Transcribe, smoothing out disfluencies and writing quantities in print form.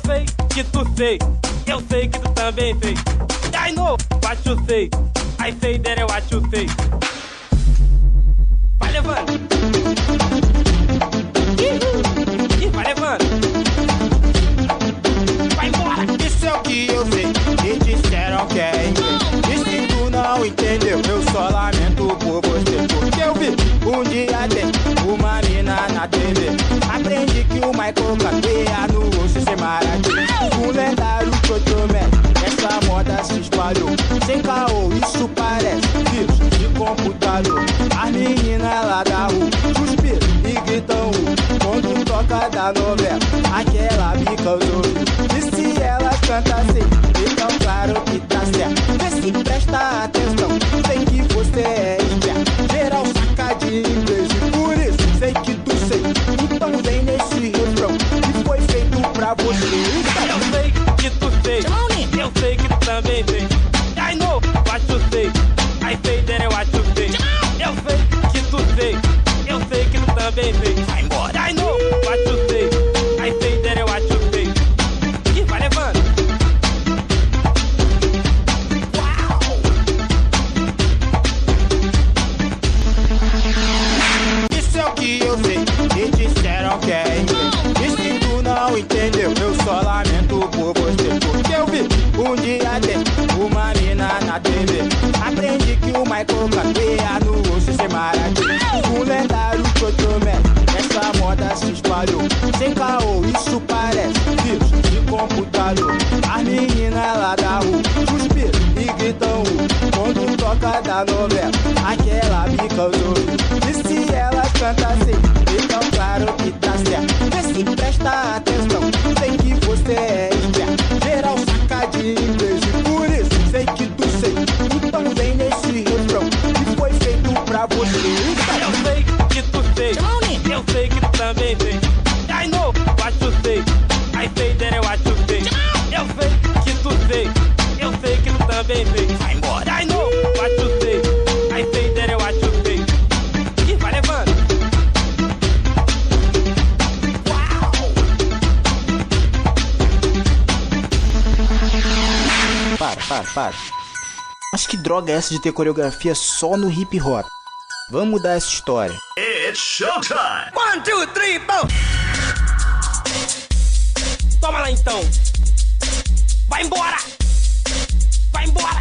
sei que tu sei, eu sei que tu também sei. I know what you say, I say that what you say. Vai levando. Ih, vai levando. Vai embora. Isso é o que eu sei, e disseram que é inglês. E se tu não entendeu, eu só lamento por você. Porque eu vi um dia tem uma mina na TV. Aprendi que o Michael canteia no osso sem maravilha. O lendário Chotomé, essa moda se espalhou. Sem caô, isso parece vírus de computador. As meninas lá da rua suspiram e gritam quando toca da novela, aquela bica os ouvidos. E se elas cantam assim, então claro que tá certo. Vê se presta atenção, sei que você é esperto. Geral saca de inglês e por isso sei que tu sei. Então vem nesse refrão que foi feito pra você. Eu sei que tu sei, eu sei que tu também sei. I know what you say, I say that what you say. Eu sei que tu sei, eu sei que tu também sei. Vai embora. I know what you say, I say that what you say. Ih, vai levando. Uau! Isso é o que eu sei, e disseram que é inglês. E se tu não entendeu, eu só lamento por você. Porque eu vi um dia tem uma mina na TV. Aprendi que o Michael canteia no osso sem maravilha. O lendário Chotomé, essa moda se espalhou. Sem caô, isso parece vírus de computador. As meninas lá da rua suspiram e gritam quando toca da novela, aquela bica os ouvidos. E se elas cantam assim, então claro que tá certo. Vê se presta atenção, sei que você é esperto. Geral saca de inglês e por isso sei que tu sei. Então vem nesse refrão que foi feito pra você. Eu sei que tu sei, eu sei que tu também sei. I know what you say, I say that what you say. Eu sei que tu sei, eu sei que tu também sei. Vai embora. I know what you say, I say that what you say. Ih, vai levando. Uau! Para. Mas que droga é essa de ter coreografia só no hip hop? Vamos mudar essa história. It's showtime! 1, 2, 3, 4. Toma lá então. Vai embora. Vai embora.